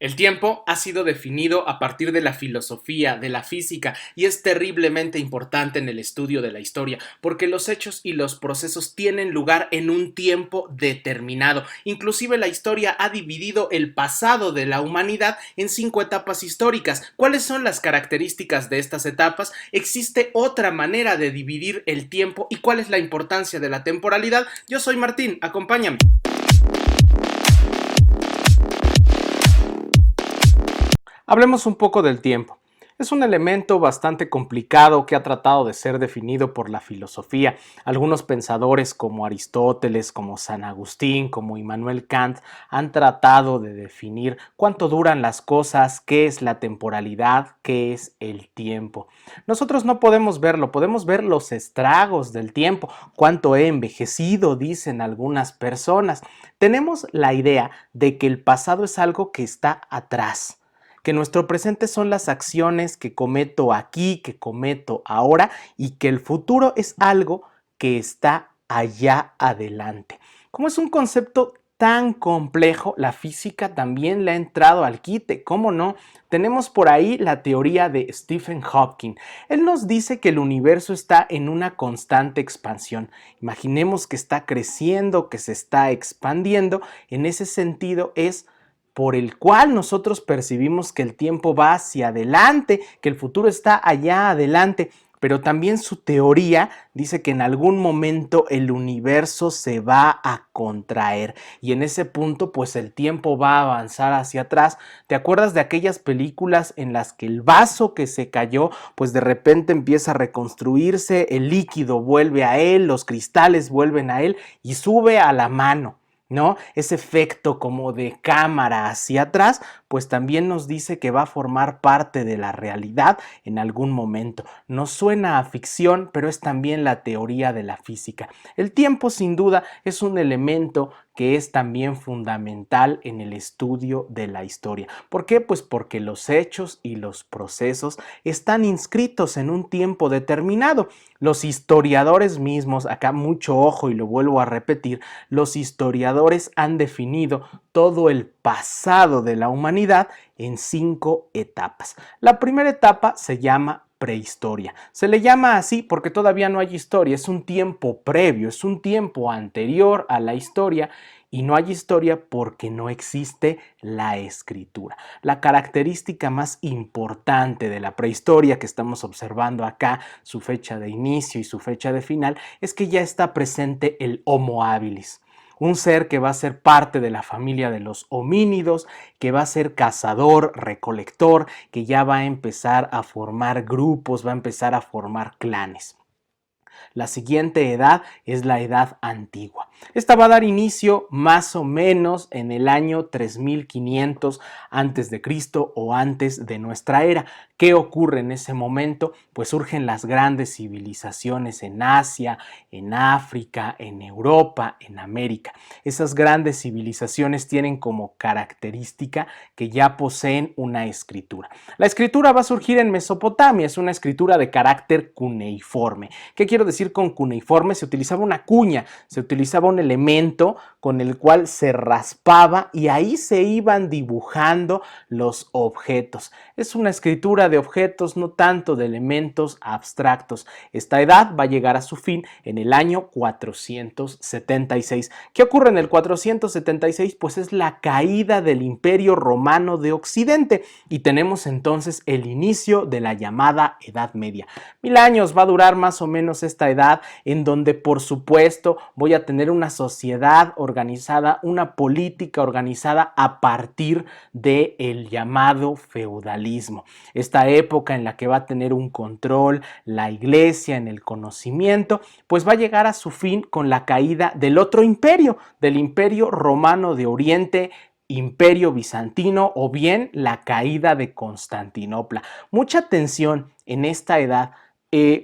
El tiempo ha sido definido a partir de la filosofía, de la física, y es terriblemente importante en el estudio de la historia, porque los hechos y los procesos tienen lugar en un tiempo determinado. Inclusive la historia ha dividido el pasado de la humanidad en 5 etapas históricas. ¿Cuáles son las características de estas etapas? ¿Existe otra manera de dividir el tiempo? ¿Y cuál es la importancia de la temporalidad? Yo soy Martín, acompáñame. Hablemos un poco del tiempo. Es un elemento bastante complicado que ha tratado de ser definido por la filosofía. Algunos pensadores como Aristóteles, como San Agustín, como Immanuel Kant han tratado de definir cuánto duran las cosas, qué es la temporalidad, qué es el tiempo. Nosotros no podemos verlo, podemos ver los estragos del tiempo, cuánto he envejecido, dicen algunas personas. Tenemos la idea de que el pasado es algo que está atrás, que nuestro presente son las acciones que cometo aquí, que cometo ahora, y que el futuro es algo que está allá adelante. Como es un concepto tan complejo, la física también le ha entrado al quite, ¿cómo no? Tenemos por ahí la teoría de Stephen Hawking. Él nos dice que el universo está en una constante expansión. Imaginemos que está creciendo, que se está expandiendo. En ese sentido es por el cual nosotros percibimos que el tiempo va hacia adelante, que el futuro está allá adelante, pero también su teoría dice que en algún momento el universo se va a contraer y en ese punto pues el tiempo va a avanzar hacia atrás. ¿Te acuerdas de aquellas películas en las que el vaso que se cayó pues de repente empieza a reconstruirse, el líquido vuelve a él, los cristales vuelven a él y sube a la mano? ¿No? Ese efecto como de cámara hacia atrás, pues también nos dice que va a formar parte de la realidad en algún momento. Nos suena a ficción, pero es también la teoría de la física. El tiempo, sin duda, es un elemento que es también fundamental en el estudio de la historia. ¿Por qué? Pues porque los hechos y los procesos están inscritos en un tiempo determinado. Los historiadores mismos, acá mucho ojo y lo vuelvo a repetir, los historiadores han definido todo el pasado de la humanidad en 5 etapas. La primera etapa se llama prehistoria. Se le llama así porque todavía no hay historia, es un tiempo previo, es un tiempo anterior a la historia y no hay historia porque no existe la escritura. La característica más importante de la prehistoria que estamos observando acá, su fecha de inicio y su fecha de final, es que ya está presente el Homo habilis. Un ser que va a ser parte de la familia de los homínidos, que va a ser cazador, recolector, que ya va a empezar a formar grupos, va a empezar a formar clanes. La siguiente edad es la edad antigua. Esta va a dar inicio más o menos en el año 3500 antes de Cristo o antes de nuestra era. ¿Qué ocurre en ese momento? Pues surgen las grandes civilizaciones en Asia, en África, en Europa, en América. Esas grandes civilizaciones tienen como característica que ya poseen una escritura. La escritura va a surgir en Mesopotamia, es una escritura de carácter cuneiforme. ¿Qué quiero decir con cuneiforme? Se utilizaba una cuña, se utilizaba un elemento con el cual se raspaba y ahí se iban dibujando los objetos. Es una escritura de objetos, no tanto de elementos abstractos. Esta edad va a llegar a su fin en el año 476. ¿Qué ocurre en el 476? Pues es la caída del Imperio Romano de Occidente y tenemos entonces el inicio de la llamada Edad Media. 1000 años va a durar más o menos esta edad en donde por supuesto voy a tener una sociedad organizada, una política organizada a partir del llamado feudalismo. Esta época en la que va a tener un control la iglesia en el conocimiento, pues va a llegar a su fin con la caída del otro imperio, del Imperio Romano de Oriente, Imperio Bizantino o bien la caída de Constantinopla. Mucha atención en esta edad.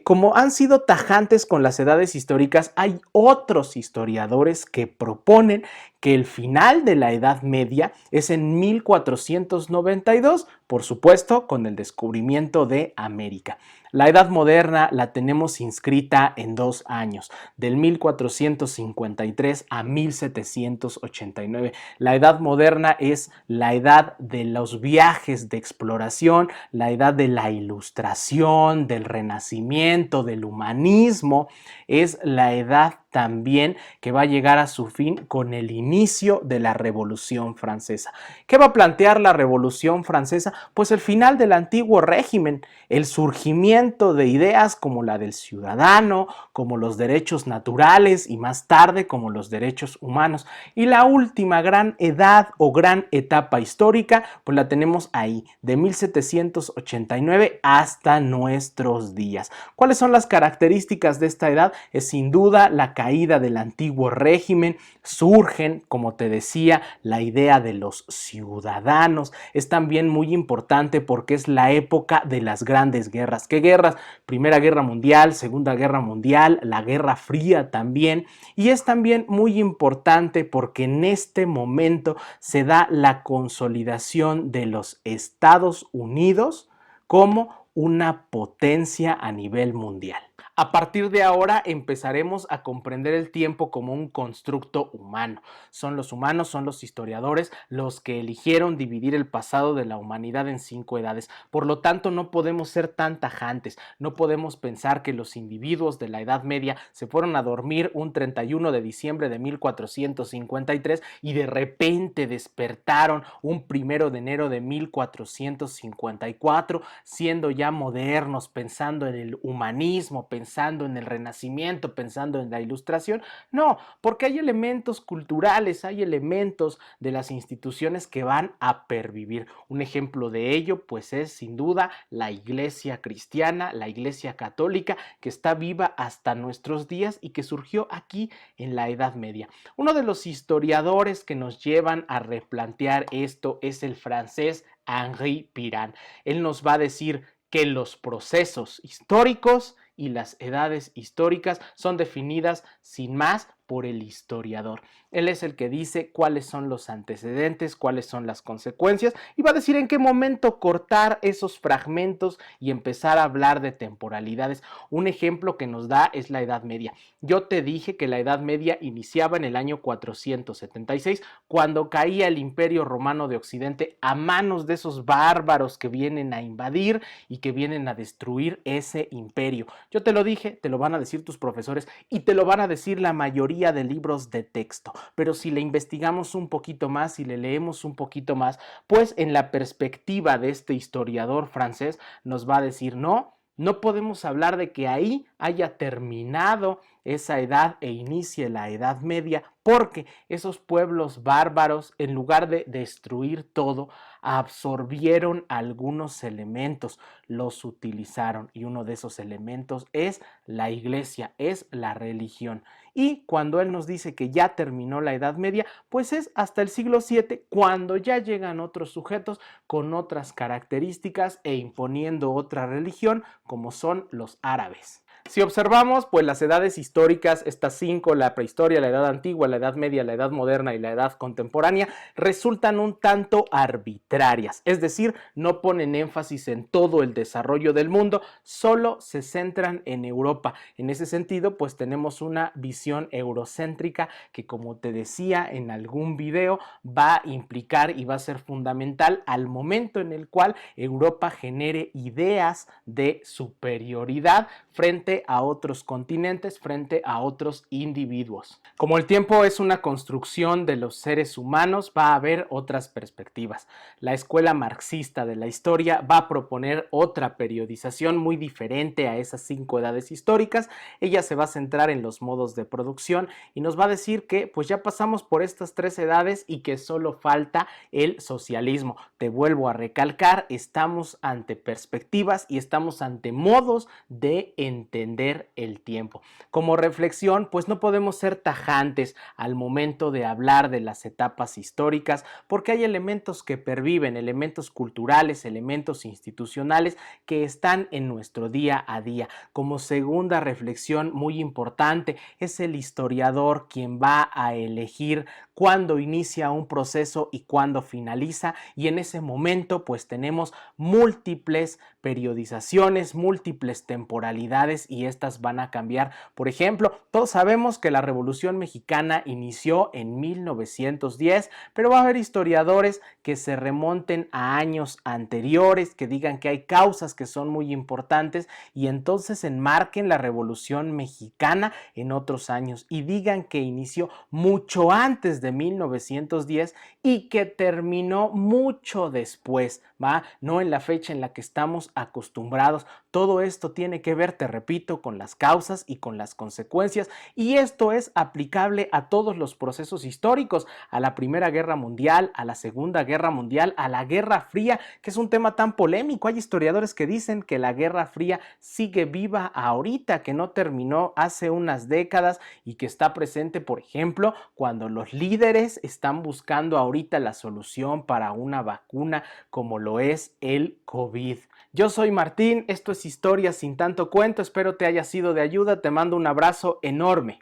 Como han sido tajantes con las edades históricas, hay otros historiadores que proponen que el final de la Edad Media es en 1492, por supuesto, con el descubrimiento de América. La Edad Moderna la tenemos inscrita en 2 años, del 1453 a 1789. La Edad Moderna es la edad de los viajes de exploración, la edad de la ilustración, del renacimiento, del humanismo. Es la edad también que va a llegar a su fin con el inicio de la Revolución Francesa. ¿Qué va a plantear la Revolución Francesa? Pues el final del antiguo régimen, el surgimiento de ideas como la del ciudadano, como los derechos naturales y más tarde como los derechos humanos. Y la última gran edad o gran etapa histórica, pues la tenemos ahí, de 1789 hasta nuestros días. ¿Cuáles son las características de esta edad? Es sin duda la caída del antiguo régimen, surgen, como te decía, la idea de los ciudadanos. Es también muy importante porque es la época de las grandes guerras. ¿Qué guerras? Primera Guerra Mundial, Segunda Guerra Mundial, la Guerra Fría también. Y es también muy importante porque en este momento se da la consolidación de los Estados Unidos como una potencia a nivel mundial. A partir de ahora empezaremos a comprender el tiempo como un constructo humano. Son los humanos, son los historiadores los que eligieron dividir el pasado de la humanidad en 5 edades. Por lo tanto, no podemos ser tan tajantes, no podemos pensar que los individuos de la Edad Media se fueron a dormir un 31 de diciembre de 1453 y de repente despertaron un 1 de enero de 1454, siendo ya modernos, pensando en el humanismo, pensando en el Renacimiento, pensando en la Ilustración. No, porque hay elementos culturales, hay elementos de las instituciones que van a pervivir. Un ejemplo de ello, pues, es sin duda la Iglesia cristiana, la Iglesia católica, que está viva hasta nuestros días y que surgió aquí en la Edad Media. Uno de los historiadores que nos llevan a replantear esto es el francés Henri Pirard. Él nos va a decir que los procesos históricos y las edades históricas son definidas sin más por el historiador. Él es el que dice cuáles son los antecedentes, cuáles son las consecuencias y va a decir en qué momento cortar esos fragmentos y empezar a hablar de temporalidades. Un ejemplo que nos da es la Edad Media. Yo te dije que la Edad Media iniciaba en el año 476, cuando caía el Imperio Romano de Occidente a manos de esos bárbaros que vienen a invadir y que vienen a destruir ese imperio. Yo te lo dije, te lo van a decir tus profesores y te lo van a decir la mayoría de libros de texto, pero si le investigamos un poquito más, si le leemos un poquito más, pues en la perspectiva de este historiador francés nos va a decir no. No podemos hablar de que ahí haya terminado esa edad e inicie la Edad Media, porque esos pueblos bárbaros, en lugar de destruir todo, absorbieron algunos elementos, los utilizaron, y uno de esos elementos es la iglesia, es la religión. Y cuando él nos dice que ya terminó la Edad Media, pues es hasta el siglo VII, cuando ya llegan otros sujetos con otras características e imponiendo otra religión, como son los árabes. Si observamos, pues las edades históricas, estas 5, la prehistoria, la edad antigua, la edad media, la edad moderna y la edad contemporánea, resultan un tanto arbitrarias, es decir, no ponen énfasis en todo el desarrollo del mundo, solo se centran en Europa. En ese sentido, pues tenemos una visión eurocéntrica que, como te decía en algún video, va a implicar y va a ser fundamental al momento en el cual Europa genere ideas de superioridad frente a otros continentes, frente a otros individuos. Como el tiempo es una construcción de los seres humanos, va a haber otras perspectivas. La escuela marxista de la historia va a proponer otra periodización muy diferente a esas 5 edades históricas. Ella se va a centrar en los modos de producción y nos va a decir que pues ya pasamos por estas 3 edades y que solo falta el socialismo. Te vuelvo a recalcar, estamos ante perspectivas y estamos ante modos de entender entender el tiempo. Como reflexión, pues no podemos ser tajantes al momento de hablar de las etapas históricas porque hay elementos que perviven, elementos culturales, elementos institucionales que están en nuestro día a día. Como segunda reflexión muy importante, es el historiador quien va a elegir cuándo inicia un proceso y cuándo finaliza, y en ese momento pues tenemos múltiples periodizaciones, múltiples temporalidades y estas van a cambiar. Por ejemplo, todos sabemos que la Revolución Mexicana inició en 1910, pero va a haber historiadores que se remonten a años anteriores, que digan que hay causas que son muy importantes y entonces enmarquen la Revolución Mexicana en otros años y digan que inició mucho antes de 1910 y que terminó mucho después, ¿va? No en la fecha en la que estamos acostumbrados. Todo esto tiene que ver, te repito, con las causas y con las consecuencias, y esto es aplicable a todos los procesos históricos, a la Primera Guerra Mundial, a la Segunda Guerra Mundial, a la Guerra Fría, que es un tema tan polémico. Hay historiadores que dicen que la Guerra Fría sigue viva ahorita, que no terminó hace unas décadas y que está presente, por ejemplo, cuando los líderes están buscando ahorita la solución para una vacuna como lo es el COVID. Yo soy Martín, esto es Historia sin tanto cuento, espero te haya sido de ayuda, te mando un abrazo enorme.